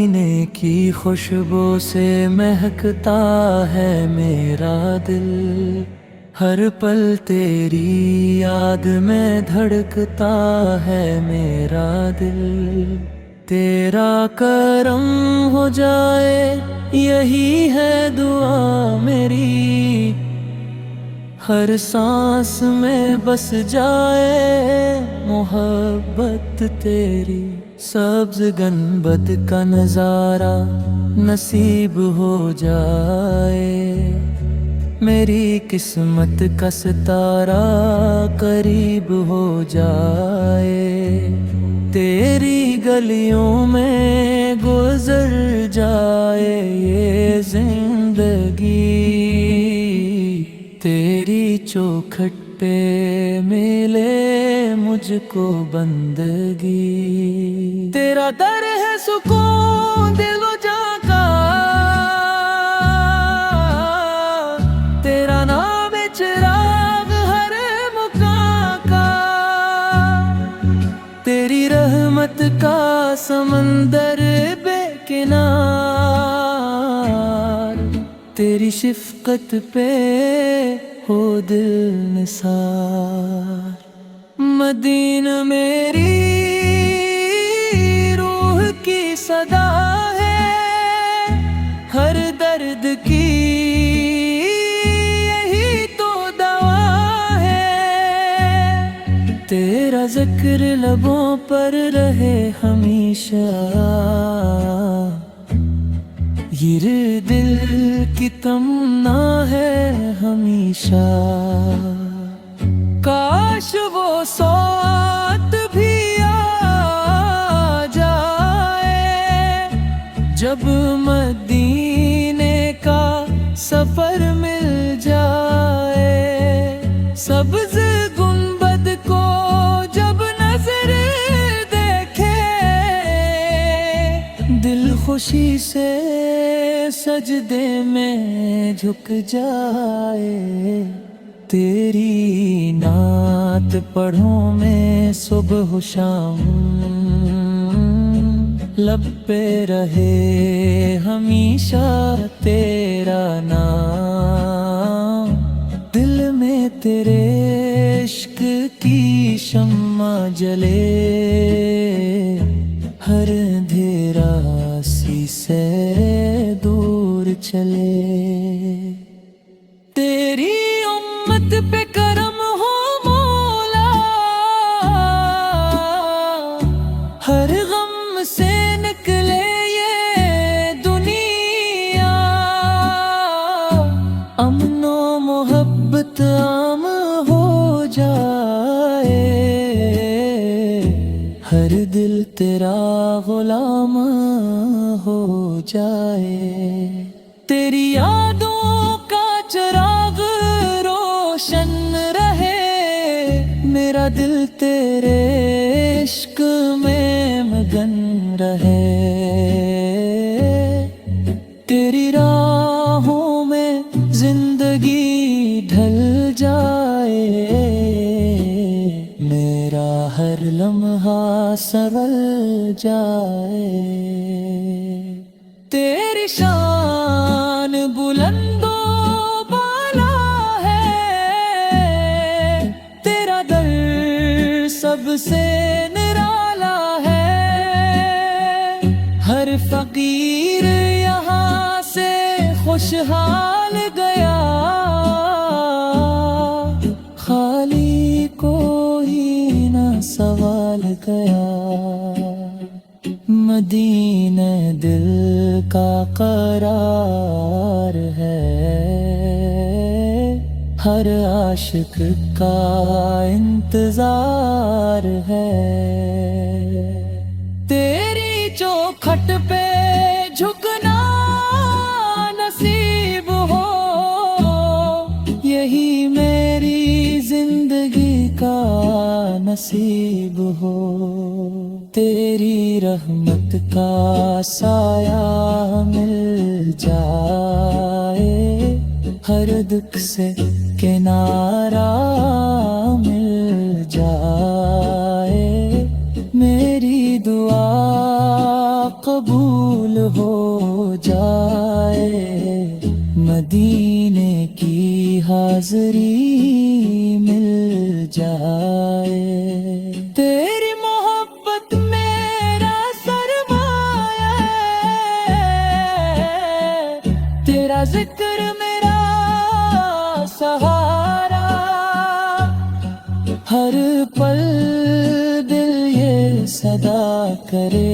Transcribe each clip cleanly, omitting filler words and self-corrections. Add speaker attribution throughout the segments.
Speaker 1: مدینے کی خوشبو سے مہکتا ہے میرا دل، ہر پل تیری یاد میں دھڑکتا ہے میرا دل۔ تیرا کرم ہو جائے یہی ہے دعا میری، ہر سانس میں بس جائے محبت تیری۔ سبز گنبد کا نظارہ نصیب ہو جائے، میری قسمت کا ستارہ قریب ہو جائے، تیری گلیوں میں گزر جائے یہ زندگی، تیری چوکھٹ پہ ملے مجھ کو بندگی۔ تیرا در ہے سکون دل و جاں کا، تیرا نام ہے چراغ ہر مکان کا، تیری رحمت کا سمندر بے کنار، تیری شفقت پہ ہو دل نثار۔ مدینہ میری روح کی صدا ہے، ہر درد کی یہی تو دوا ہے، تیرا ذکر لبوں پر رہے ہمیشہ، یہ دل کی تمنا ہے ہمیشہ۔ کاش وہ سوت بھی آ جائے جب مدینے کا سفر مل جائے، سبز گنبد کو جب نظر دیکھے، دل خوشی سے سجدے میں جھک جائے، تیری نعت پڑھوں میں صبح و شام، لب پہ رہے ہمیشہ تیرا نام، دل میں تیرے عشق کی شمع جلے، ہر اندھیرا سی سے دور چلے، تیری امت پہ کرم ہو مولا، ہر غم سے نکلے یہ دنیا، امن و محبت عام ہو جائے، ہر دل تیرا غلام ہو جائے، تیری یادوں کا چراغ روشن رہے، میرا دل تیرے عشق میں مگن رہے، تیری راہوں میں زندگی ڈھل جائے، میرا ہر لمحہ سنور جائے، تیری شان بلند و بالا ہے، تیرا در سب سے نرالا ہے، ہر فقیر یہاں سے خوشحال گیا، خالی کوئی نہ سوال گیا، مدینہ دل کا قرار ہے، ہر عاشق کا انتظار ہے، تیری چوکھٹ پہ جھکنا نصیب ہو، یہی میری زندگی کا نصیب ہو، تیری رحمت کا سایہ مل جائے، ہر دکھ سے کنارہ مل جائے، میری دعا قبول قبول ہو جائے، مدینے کی حاضری مل جائے، تیری محبت میرا سرمایہ ہے، تیرا ذکر میرا سہارا، ہر پل دل یہ صدا کرے،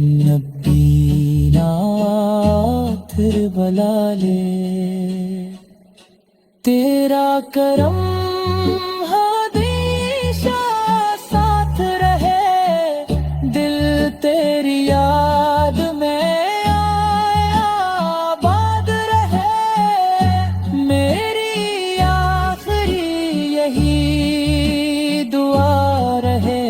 Speaker 1: نبی نات بلا لے، تیرا کرم ہمیشہ ساتھ رہے، دل تیری یاد میں آباد رہے، میری آخری یہی دعا رہے،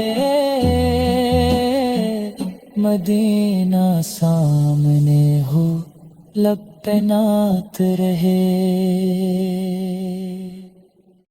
Speaker 1: مدینہ سامنے ہو، لب پہ نعت رہے۔